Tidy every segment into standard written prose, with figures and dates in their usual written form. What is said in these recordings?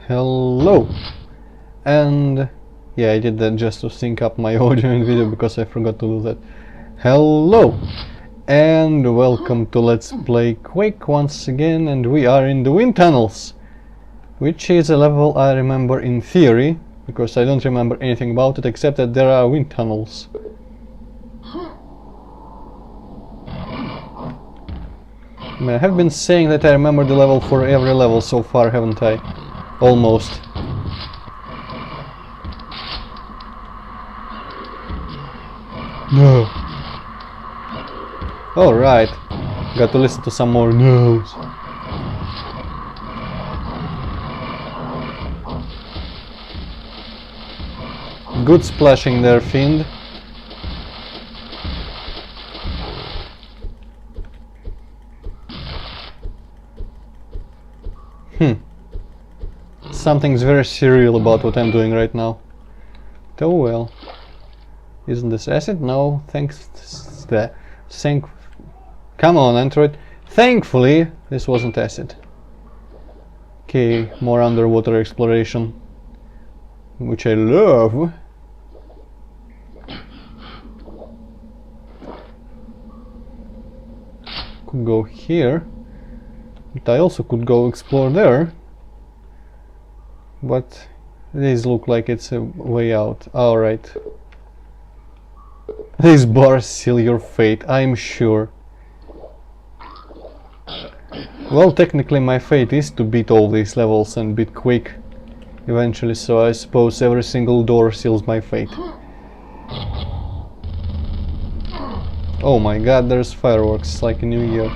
Hello! And yeah, I did that just to sync up my audio and video because I forgot to do that. Hello! And welcome to Let's Play Quake once again, and we are in the wind tunnels, which is a level I remember in theory, because I don't remember anything about it except that there are wind tunnels. I have been saying that I remember the level for every level so far, haven't I? Almost. No. Alright. Got to listen to some more no's. Good splashing there, Fiend. Something's very surreal about what I'm doing right now. Oh well. Isn't this acid? No, thanks. Come on, Antroid. Thankfully, this wasn't acid. Okay, more underwater exploration, which I love. Could go here, but I also could go explore there. But these look like it's a way out. Alright. These bars seal your fate, I'm sure. Well, technically my fate is to beat all these levels and beat Quake eventually, so I suppose every single door seals my fate. Oh my god, there's fireworks, like a New Year.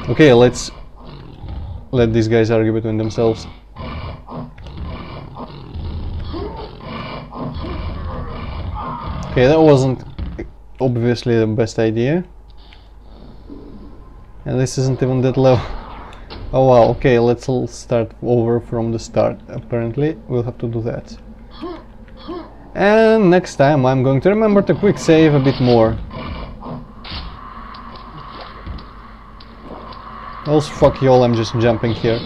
Okay, let's let these guys argue between themselves. Okay, that wasn't obviously the best idea. And this isn't even that level. Oh wow, okay, let's all start over from the start. Apparently, we'll have to do that. And next time I'm going to remember to quick save a bit more. Also, fuck you all, I'm just jumping here.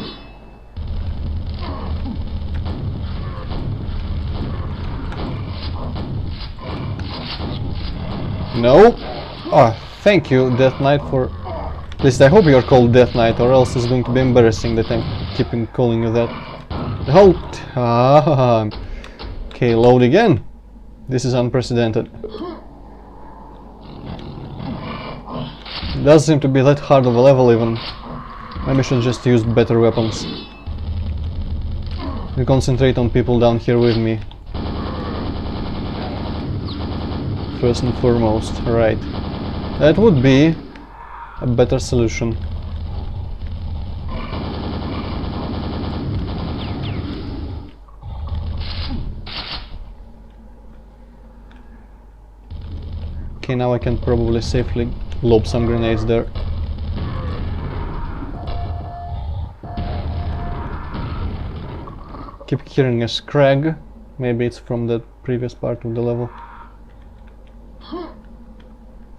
No? Oh, thank you, Death Knight, for... At least I hope you're called Death Knight, or else it's going to be embarrassing that I'm keeping calling you that. Halt! Ah, okay, load again. This is unprecedented. It doesn't seem to be that hard of a level even. Maybe I should just use better weapons. We concentrate on people down here with me. First and foremost, right. That would be a better solution. Okay, now I can probably safely lob some grenades there. Keep hearing a scrag. Maybe it's from the previous part of the level.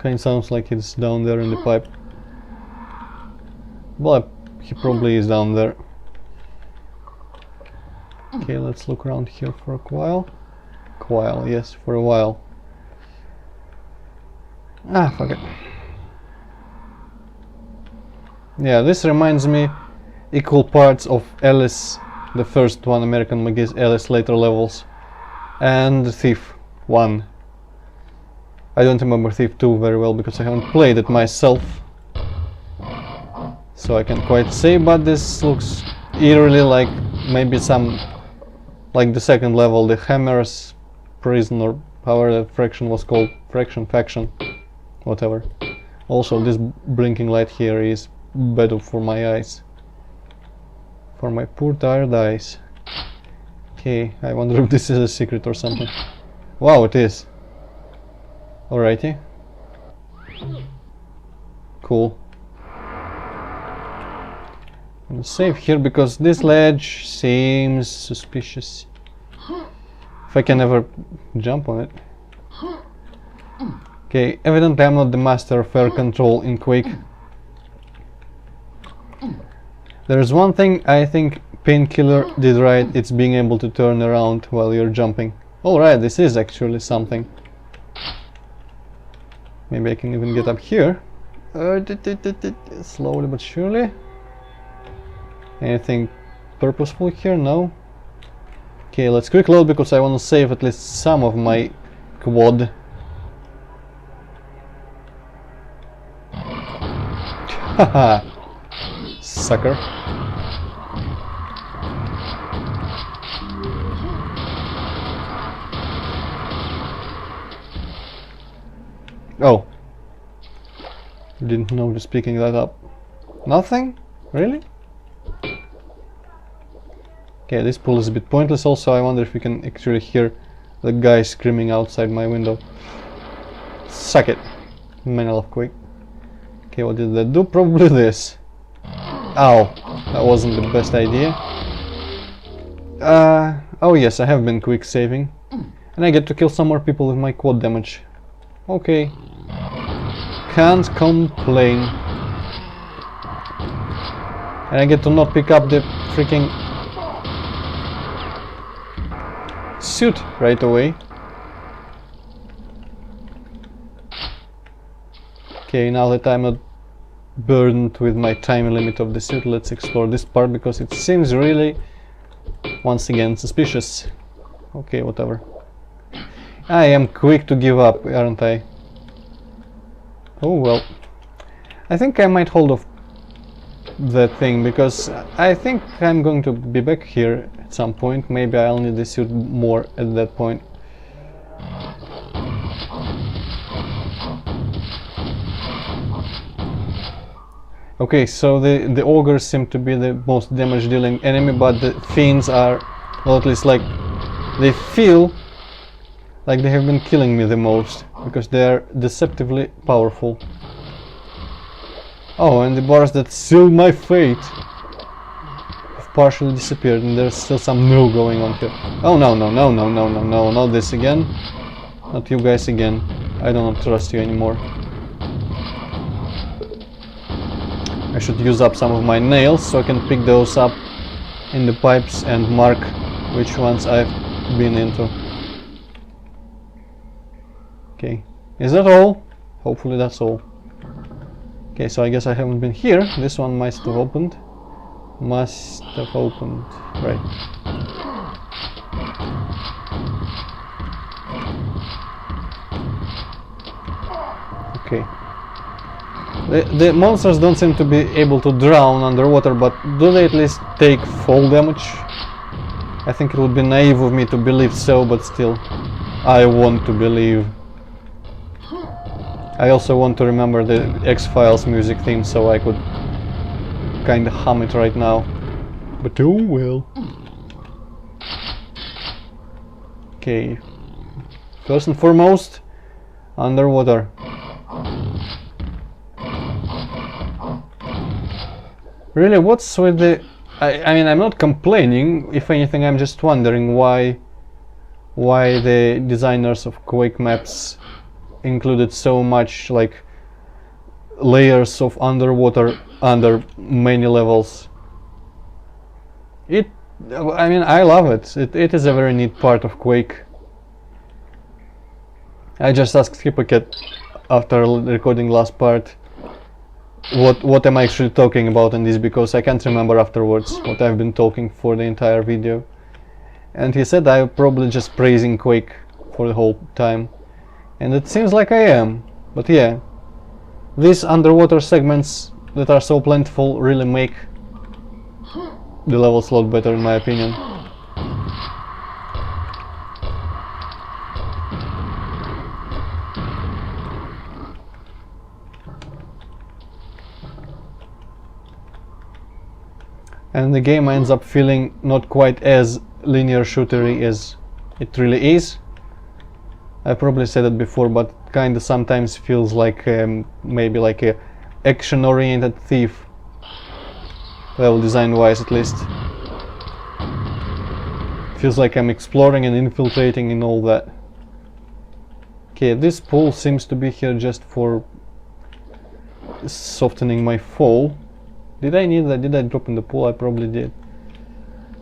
Kinda sounds like it's down there in the pipe. Well, he probably is down there. Okay, let's look around here for a while. Yes, for a while. Ah, fuck it. Yeah, this reminds me equal parts of Alice, the first one, American McGee's Alice later levels, and Thief 1. I don't remember Thief 2 very well because I haven't played it myself, so I can't quite say, but this looks eerily like maybe some, like the second level, the Hammer's Prison, or however that faction was called, faction, whatever. Also, this blinking light here is bad for my eyes, for my poor tired eyes. Okay, I wonder if this is a secret or something. Wow, it is. Alrighty. Cool. I'm gonna save here because this ledge seems suspicious. If I can ever jump on it. Okay, evidently I'm not the master of air control in Quake. There's one thing I think Painkiller did right, it's being able to turn around while you're jumping. Alright, this is actually something. Maybe I can even get up here. Slowly but surely. Anything purposeful here? No. Okay, let's quick load because I want to save at least some of my quad. Haha, sucker. Oh, didn't notice picking that up. Nothing? Really? Okay, this pool is a bit pointless. Also, I wonder if we can actually hear the guy screaming outside my window. Suck it, manual of Quake. Okay, what did that do? Probably this. Ow, that wasn't the best idea. Oh yes, I have been quick saving. And I get to kill some more people with my quad damage. Okay. Can't complain. And I get to not pick up the freaking suit right away. Okay, now that I'm not burdened with my time limit of the suit, let's explore this part because it seems really, once again, suspicious. Okay, whatever. I am quick to give up, aren't I? Oh well. I think I might hold off that thing because I think I'm going to be back here at some point. Maybe I'll need the suit more at that point. Okay, so the ogres seem to be the most damage dealing enemy, but the fiends are, well, at least like they feel like they have been killing me the most because they are deceptively powerful. Oh, and the bars that sealed my fate have partially disappeared, and there's still some new going on here. Oh no, no, no, no, no, no, no, not this again. Not you guys again. I do not trust you anymore. I should use up some of my nails so I can pick those up in the pipes and mark which ones I've been into. Okay, is that all? Hopefully that's all. Okay, so I guess I haven't been here. This one must have opened. Must have opened. Right. Okay. The monsters don't seem to be able to drown underwater, but do they at least take fall damage? I think it would be naive of me to believe so, but still, I want to believe. I also want to remember the X-Files music theme so I could kinda hum it right now. But oh well. Okay. First and foremost, underwater. Really, what's with the... I mean, I'm not complaining. If anything, I'm just wondering why the designers of Quake maps included so much like layers of underwater under many levels. I mean, I love it. It is a very neat part of Quake. I just asked Hippocat after recording last part what am I actually talking about in this, because I can't remember afterwards what I've been talking for the entire video. And he said I'm probably just praising Quake for the whole time. And it seems like I am, but yeah, these underwater segments that are so plentiful really make the levels a lot better in my opinion. And the game ends up feeling not quite as linear shootery as it really is. I probably said it before, but kinda sometimes feels like maybe like a action-oriented Thief, well, design-wise at least. Feels like I'm exploring and infiltrating and all that. Okay, this pool seems to be here just for softening my fall. Did I need that? Did I drop in the pool? I probably did.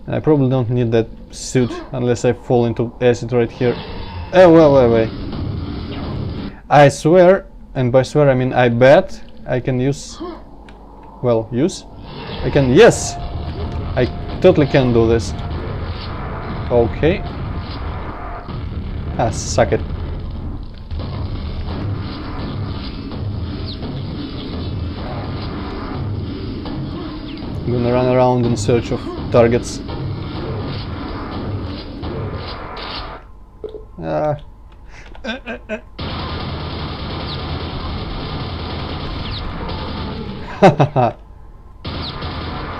I probably don't need that suit unless I fall into acid right here. Oh, wait. I swear, and by swear I mean I bet I can use... Well, use? I can... Yes! I totally can do this. Okay. Ah, suck it. I'm gonna run around in search of targets.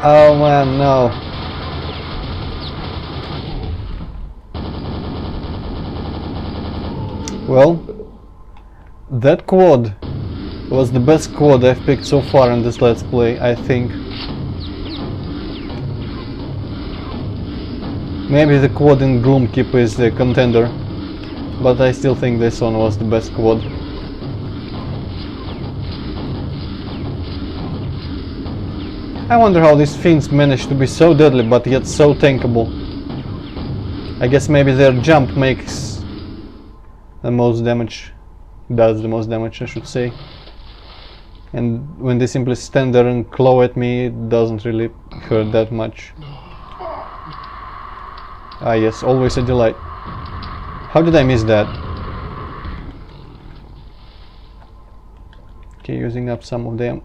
Oh man, no. Well, that quad was the best quad I've picked so far in this Let's Play, I think. Maybe the quad in Gloomkeep is the contender, but I still think this one was the best quad. I wonder how these fiends managed to be so deadly but yet so tankable. I guess maybe their jump makes the most damage, does the most damage I should say. And when they simply stand there and claw at me, it doesn't really hurt that much. Ah yes, always a delight. How did I miss that? Okay, using up some of them.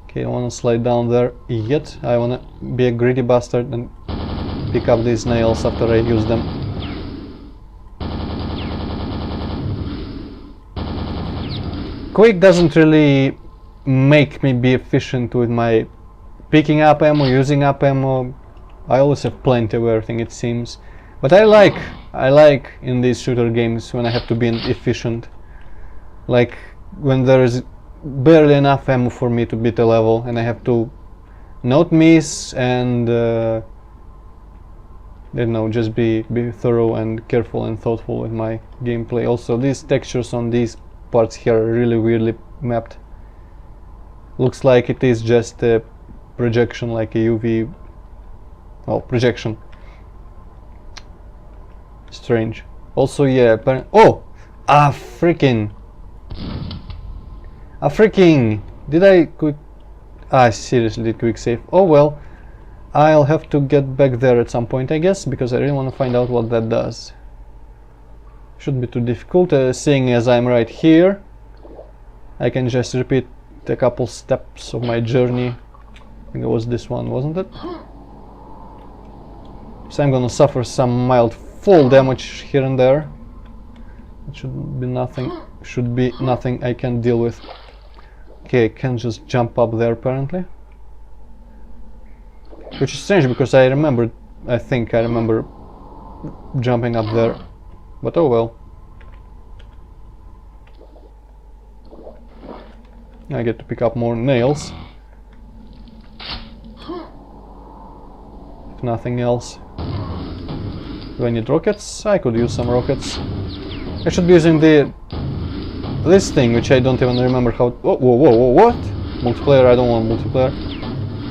Okay, I wanna slide down there yet. I wanna be a greedy bastard and pick up these nails after I use them. Quake doesn't really make me be efficient with my picking up ammo, using up ammo. I always have plenty of everything, it seems. But I like in these shooter games when I have to be efficient. Like when there is barely enough ammo for me to beat a level and I have to not miss and you know, just be thorough and careful and thoughtful with my gameplay. Also, these textures on these parts here are really weirdly mapped. Looks like it is just a projection, like a UV, well, projection. Strange. Also, yeah, oh! Freaking! Did I quick... I seriously did quick save. Oh well. I'll have to get back there at some point, I guess, because I really want to find out what that does. Shouldn't be too difficult, seeing as I'm right here. I can just repeat a couple steps of my journey. I think it was this one, wasn't it? So I'm gonna suffer some mild fall damage here and there. It should be nothing I can deal with. Okay, I can just jump up there apparently. Which is strange because I think I remember jumping up there. But oh well. I get to pick up more nails. If nothing else. Do I need rockets? I could use some rockets. I should be using this thing, which I don't even remember how... Whoa, what? Multiplayer? I don't want multiplayer.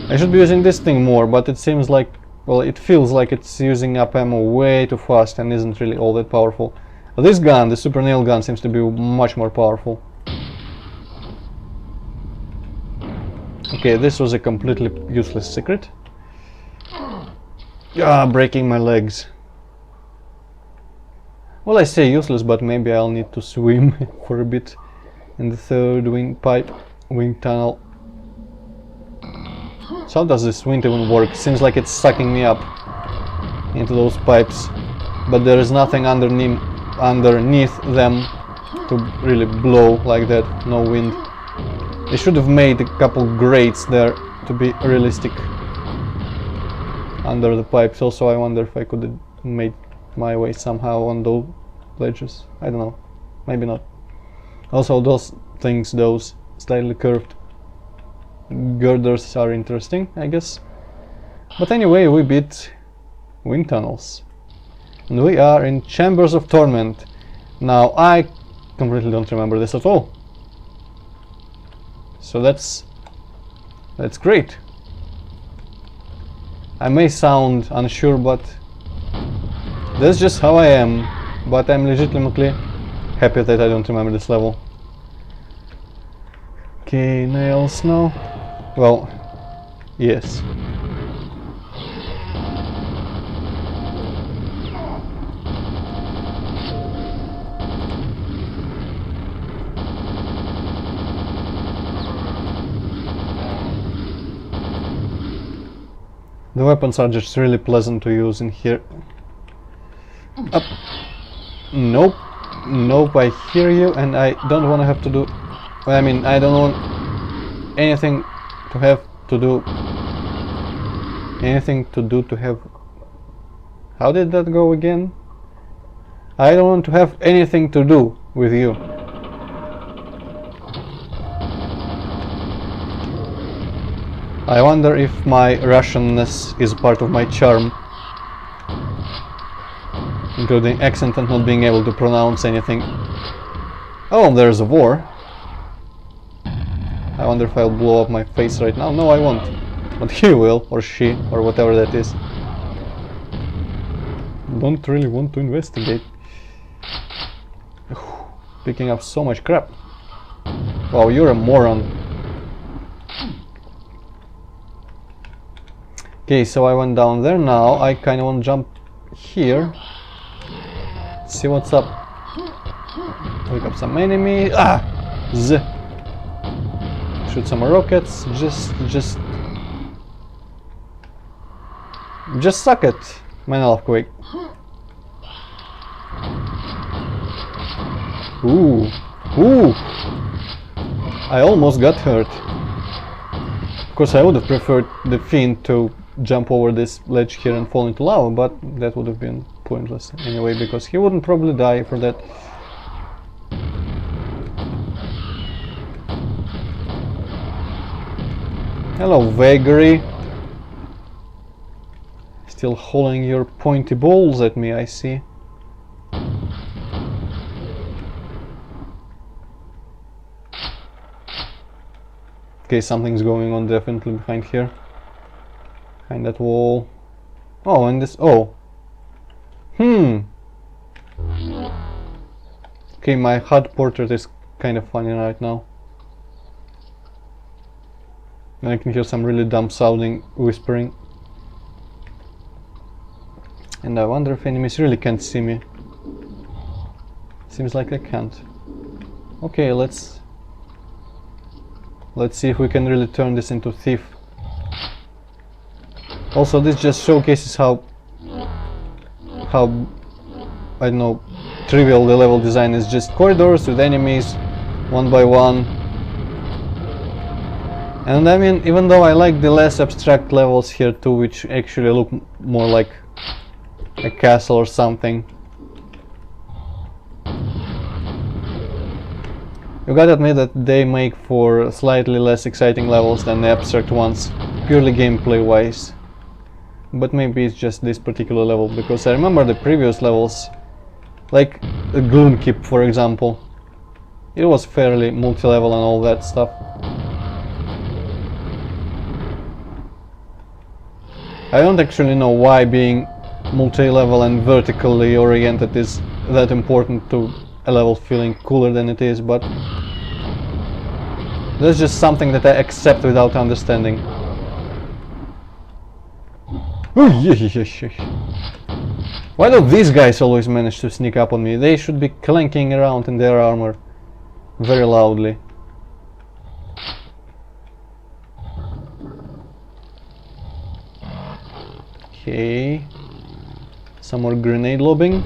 I should be using this thing more, but it seems like... Well, it feels like it's using up ammo way too fast and isn't really all that powerful. This gun, the super nail gun, seems to be much more powerful. Okay, this was a completely useless secret. Ah, breaking my legs. Well, I say useless, but maybe I'll need to swim for a bit in the third wing tunnel. So how does this wind even work? Seems like it's sucking me up into those pipes, but there is nothing underneath them to really blow like that. No wind. They should have made a couple grates there to be realistic under the pipes. Also, I wonder if I could have made my way somehow on those ledges. I don't know, maybe not. Also, those things, those slightly curved girders are interesting, I guess. But anyway, we beat wind tunnels and we are in Chambers of Torment. Now I completely don't remember this at all, so that's great. I may sound unsure, but that's just how I am. But I'm legitimately happy that I don't remember this level. Okay, nails now. Well, yes. The weapons are just really pleasant to use in here. Up. Nope. Nope, I hear you, and I don't want to have to do... I mean, I don't want anything to have to do... Anything to do to have... How did that go again? I don't want to have anything to do with you. I wonder if my Russianness is part of my charm, including accent and not being able to pronounce anything. Oh, there's a war. I wonder if I'll blow up my face right now. No, I won't. But he will, or she, or whatever that is. Don't really want to investigate. Picking up so much crap. Wow, you're a moron. Okay, so I went down there. Now I kind of want to jump here. See what's up. Pick up some enemy. Ah! Z. Shoot some rockets. Just suck it. Man, I love Quake. Ooh. Ooh! I almost got hurt. Of course, I would have preferred the Fiend to jump over this ledge here and fall into lava, but that would have been pointless anyway, because he wouldn't probably die for that. Hello, vagary. Still holding your pointy balls at me, I see. Okay, something's going on definitely behind here. Behind that wall. Oh, and this... Oh. Okay, my HUD portrait is kind of funny right now. And I can hear some really dumb sounding whispering. And I wonder if enemies really can't see me. Seems like they can't. Okay, let's see if we can really turn this into Thief. Also, this just showcases how I don't know, trivial the level design is. Just corridors with enemies, one by one. And I mean, even though I like the less abstract levels here too, which actually look more like a castle or something. You gotta admit that they make for slightly less exciting levels than the abstract ones, purely gameplay wise. But maybe it's just this particular level, because I remember the previous levels, like the Gloom Keep for example. It was fairly multi-level and all that stuff. I don't actually know why being multi-level and vertically oriented is that important to a level feeling cooler than it is, but that's just something that I accept without understanding. Why do these guys always manage to sneak up on me? They should be clanking around in their armor very loudly. Okay, some more grenade lobbing.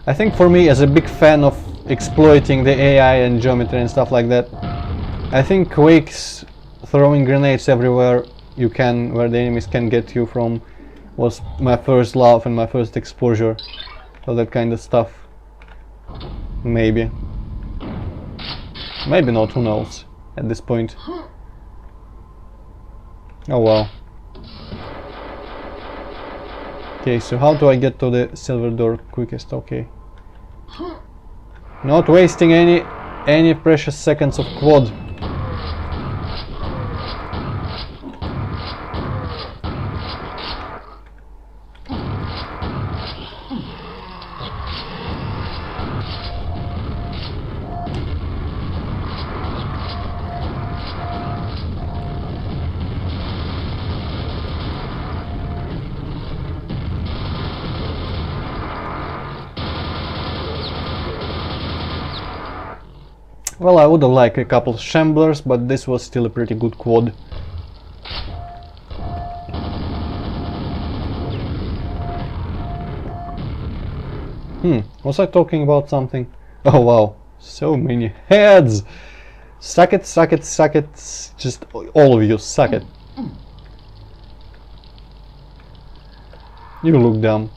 I think for me, as a big fan of exploiting the AI and geometry and stuff like that, I think Quake's throwing grenades everywhere you can, where the enemies can get you from, was my first love and my first exposure of that kind of stuff. Maybe. Maybe not, who knows at this point. Oh wow. Okay, so how do I get to the silver door quickest? Okay. Not wasting any precious seconds of quad. Well, I would have liked a couple shamblers, but this was still a pretty good quad. Was I talking about something? Oh wow, so many heads! Suck it, suck it, suck it, just all of you, suck it. You look dumb.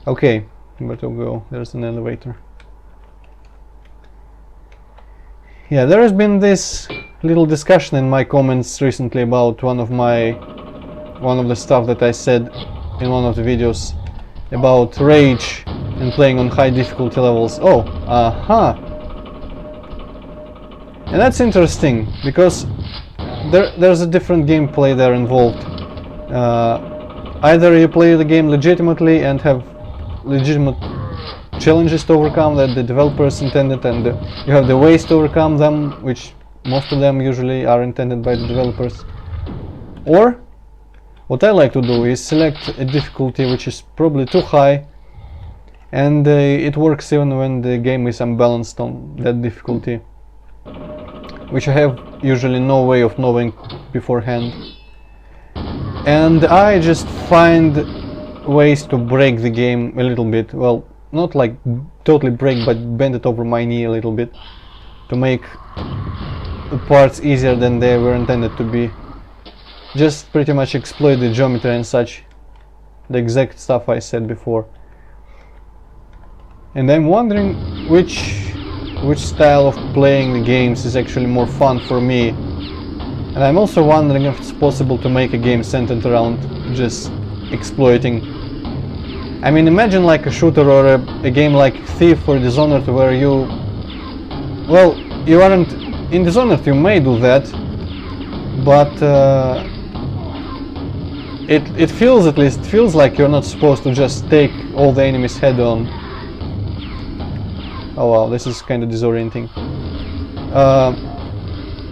Okay, where to go? There's an elevator. Yeah, there has been this little discussion in my comments recently about one of the stuff that I said in one of the videos about rage and playing on high difficulty levels. Oh, aha! And that's interesting because there's a different gameplay there involved. Either you play the game legitimately and have legitimate challenges to overcome that the developers intended, and you have the ways to overcome them, which most of them usually are intended by the developers. Or what I like to do is select a difficulty which is probably too high, and it works even when the game is unbalanced on that difficulty, which I have usually no way of knowing beforehand. And I just find ways to break the game a little bit. Well, not like totally break, but bend it over my knee a little bit to make the parts easier than they were intended to be. Just pretty much exploit the geometry and such, the exact stuff I said before. And I'm wondering which style of playing the games is actually more fun for me. And I'm also wondering if it's possible to make a game centered around just exploiting. I mean, imagine like a shooter or a game like Thief or Dishonored, where you aren't in Dishonored. You may do that, but it feels, at least feels like you're not supposed to just take all the enemies head on. Oh wow, this is kind of disorienting.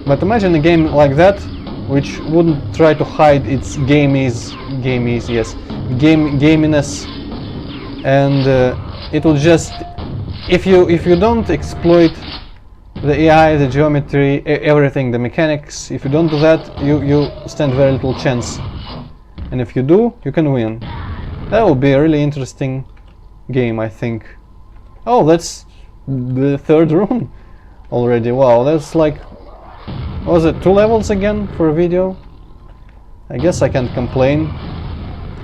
But imagine a game like that, which wouldn't try to hide its gaminess, and it will just, if you don't exploit the AI, the geometry, everything, the mechanics, if you don't do that, you stand very little chance. And if you do, you can win. That would be a really interesting game, I think. Oh, that's the third room already. Wow, that's like, what was it, 2 levels again for a video? I guess I can't complain.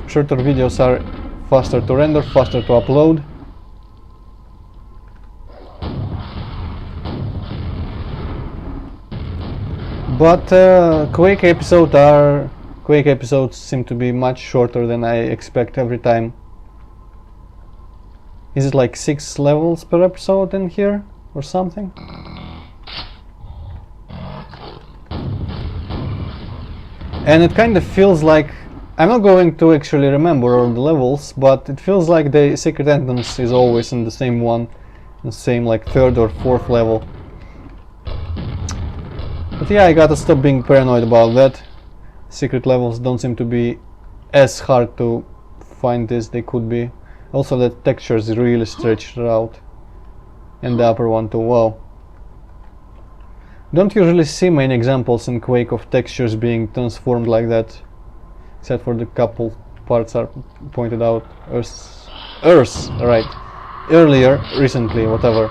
Shorter videos are faster to render, faster to upload. But Quake episodes seem to be much shorter than I expect every time. Is it like 6 levels per episode in here or something? And it kind of feels like, I'm not going to actually remember all the levels, but it feels like the secret entrance is always in the same one, the same like 3rd or 4th level. But yeah, I gotta stop being paranoid about that. Secret levels don't seem to be as hard to find as they could be. Also, the textures really stretched out, and the upper one too. Wow. Don't usually see many examples in Quake of textures being transformed like that, except for the couple parts are pointed out. Earth, right? Earlier, recently, whatever.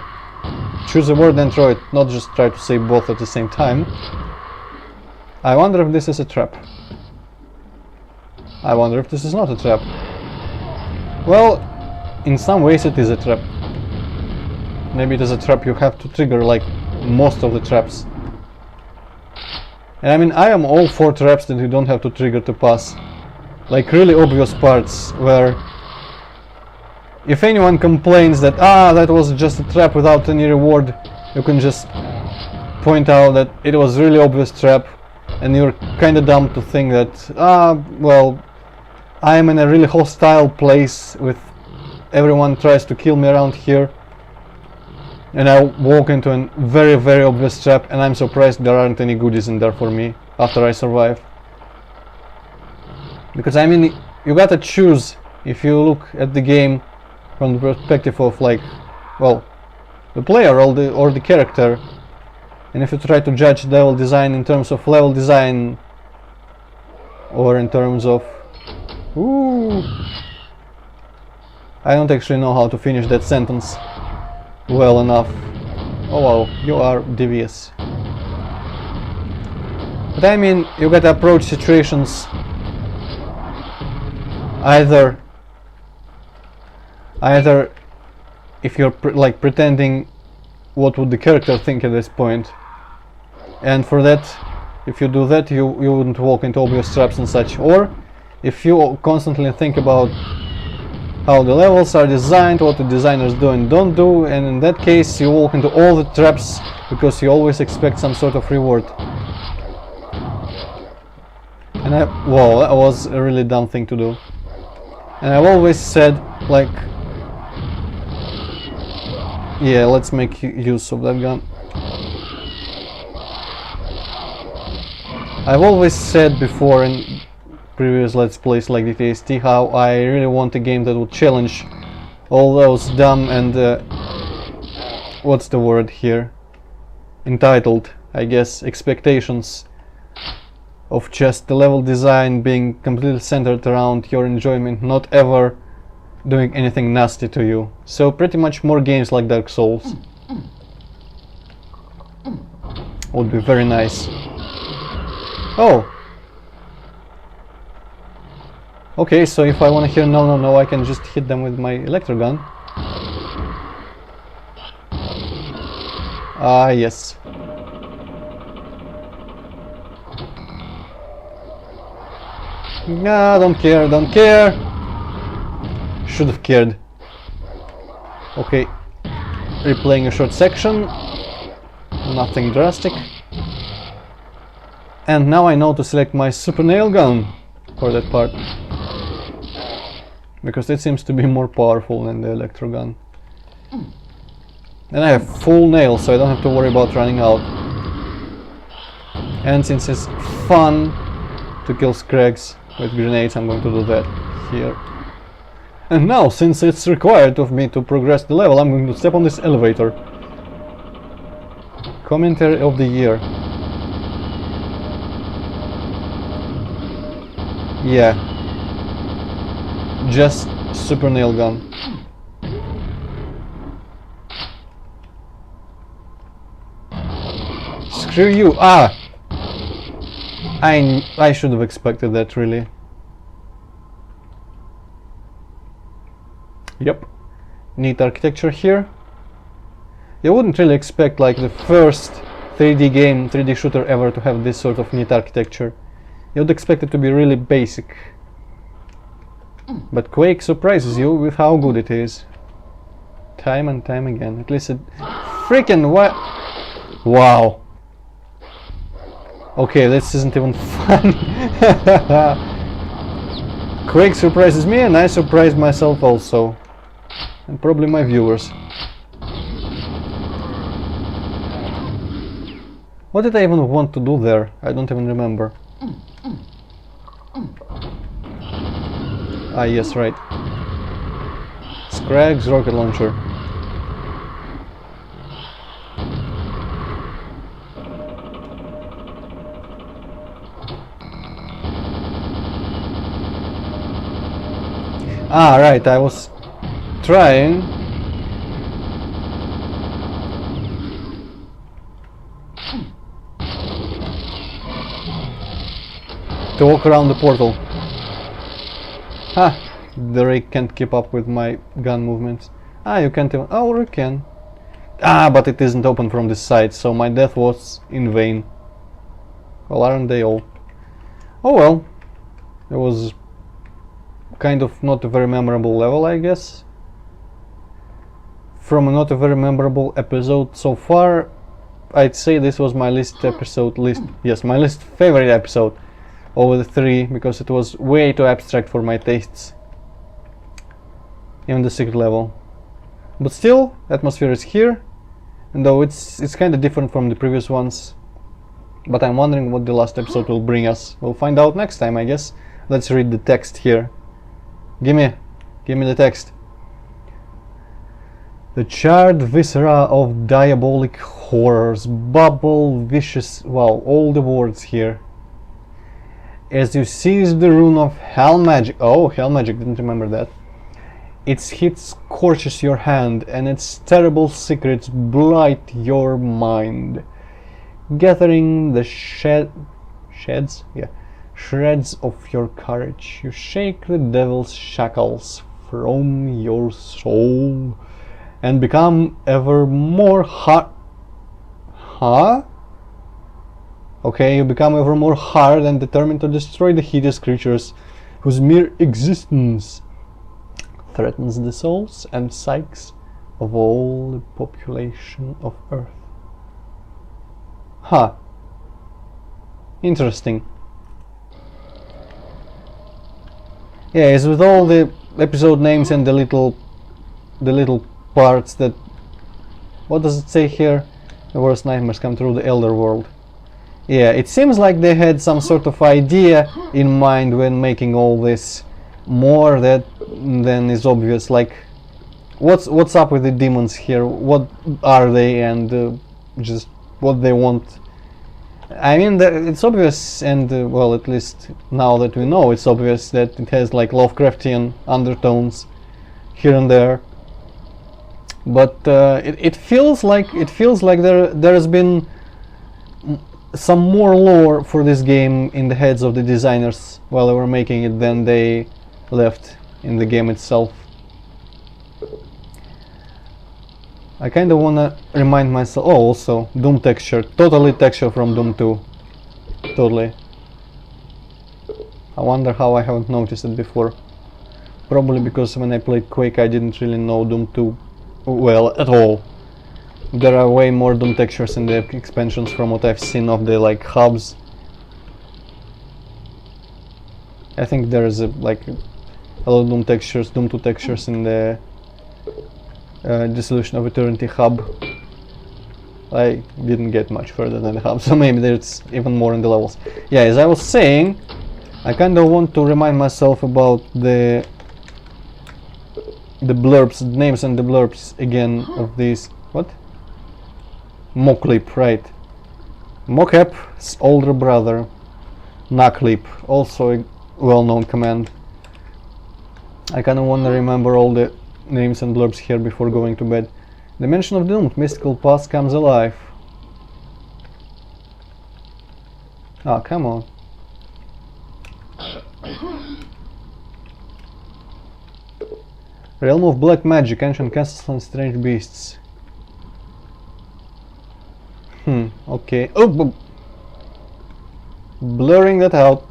Choose the word Antroid, not just try to say both at the same time. I wonder if this is a trap. I wonder if this is not a trap. Well, in some ways it is a trap. Maybe it is a trap you have to trigger, like most of the traps. And I mean, I am all for traps that you don't have to trigger to pass. Like really obvious parts where if anyone complains that that was just a trap without any reward, you can just point out that it was really obvious trap, and you're kinda dumb to think that well, I am in a really hostile place with everyone tries to kill me around here, and I walk into a very, very obvious trap, and I'm surprised there aren't any goodies in there for me after I survive. Because I mean, you gotta choose. If you look at the game from the perspective of, like, well, the player or the character, And if you try to judge level design in terms of level design, or in terms of... Ooh, I don't actually know how to finish that sentence well enough. Oh wow, you are devious. But I mean, you gotta approach situations either if you're like pretending what would the character think at this point, and for that, if you do that, you wouldn't walk into obvious traps and such. Or if you constantly think about how the levels are designed, what the designers do and don't do, and in that case you walk into all the traps because you always expect some sort of reward. And wow, that was a really dumb thing to do. And I've always said, like, yeah, let's make use of that gun. I've always said before in previous Let's Plays like DTST how I really want a game that would challenge all those dumb and what's the word here? Entitled, I guess, expectations of just the level design being completely centered around your enjoyment, not ever doing anything nasty to you. So pretty much more games like Dark Souls would be very nice. Oh! Okay, so if I want to hear no, no, no, I can just hit them with my electro gun. Ah, yes. Nah, don't care, don't care. Should have cared. Okay, replaying a short section. Nothing drastic. And now I know to select my super nail gun for that part, because it seems to be more powerful than the electro gun. And I have full nails, so I don't have to worry about running out. And since it's fun to kill Scrags with grenades, I'm going to do that here. And now, since it's required of me to progress the level, I'm going to step on this elevator. Commentary of the year. Yeah. Just super nail gun. Screw you! Ah! I should have expected that, really. Yep. Neat architecture here. You wouldn't really expect like the first 3D game, 3D shooter ever to have this sort of neat architecture. You would expect it to be really basic. But Quake surprises you with how good it is. Time and time again. At least it... Freaking what? Wow. Okay, this isn't even fun. Quake surprises me and I surprise myself also. And probably my viewers. What did I even want to do there? I don't even remember. Ah, yes, right. Scrags rocket launcher. Ah, right, I was trying to walk around the portal. Ha! The ray can't keep up with my gun movements. Ah, you can't even... Oh, you can. Ah, but it isn't open from this side, so my death was in vain. Well, aren't they all? Oh well. It was kind of not a very memorable level, I guess. From a not a very memorable episode so far, I'd say this was my least favorite episode over the three, because it was way too abstract for my tastes. Even the secret level. But still, atmosphere is here, and though it's kind of different from the previous ones. But I'm wondering what the last episode will bring us. We'll find out next time, I guess. Let's read the text here. Give me the text. The charred viscera of diabolic horrors bubble vicious. Wow, all the words here. As you seize the rune of hell magic. Oh, hell magic, didn't remember that. Its heat scorches your hand, and its terrible secrets blight your mind. Gathering the shreds of your courage, you shake the devil's shackles from your soul and become ever more Okay, you become ever more hard and determined to destroy the hideous creatures whose mere existence threatens the souls and psyches of all the population of Earth. Interesting. Yeah, it's with all the episode names and the little parts that... What does it say here? The worst nightmares come through the Elder World. Yeah, it seems like they had some sort of idea in mind when making all this, more than is obvious. Like, what's up with the demons here? What are they, and just what they want? I mean, it's obvious, and well, at least now that we know, it's obvious that it has like Lovecraftian undertones here and there. But it feels like there has been some more lore for this game in the heads of the designers while they were making it than they left in the game itself. I kind of want to remind myself... Oh, also, Doom texture. Totally texture from Doom 2. Totally. I wonder how I haven't noticed it before. Probably because when I played Quake I didn't really know Doom 2 well at all. There are way more Doom textures in the expansions from what I've seen of the like hubs. I think there is a lot of Doom textures, Doom 2 textures in the Dissolution of Eternity hub. I didn't get much further than the hub, so maybe there's even more in the levels. Yeah, as I was saying, I kind of want to remind myself about the blurbs, the names and the blurbs again of these. What? Moklip, right. Mokep's older brother. Naklip, also a well-known command. I kind of want to remember all the names and blurbs here before going to bed. Dimension of Doom, mystical past comes alive. Ah, come on. Realm of black magic, ancient castles and strange beasts. Okay. Oh, blurring that out.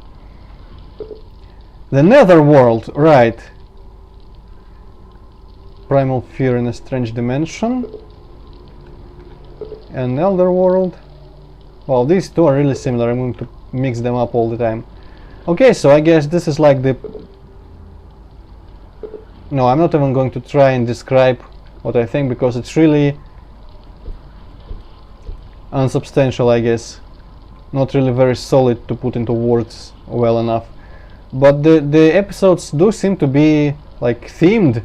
The Netherworld, right. Primal fear in a strange dimension. And Elder World. Well, these two are really similar. I'm going to mix them up all the time. Okay, so I guess this is like the... No, I'm not even going to try and describe what I think, because it's really unsubstantial, I guess. Not really very solid to put into words well enough. But the episodes do seem to be like themed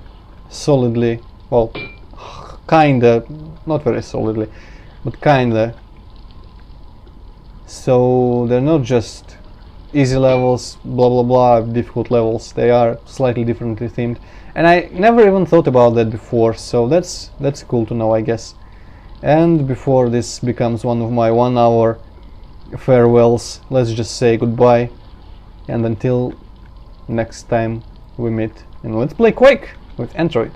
solidly. Well, kinda, not very solidly, but kinda. So they're not just easy levels, blah blah blah, difficult levels. They are slightly differently themed, and I never even thought about that before. So that's cool to know, I guess. And before this becomes one of my 1 hour farewells, let's just say goodbye, and until next time we meet and let's play Quake with Antroid.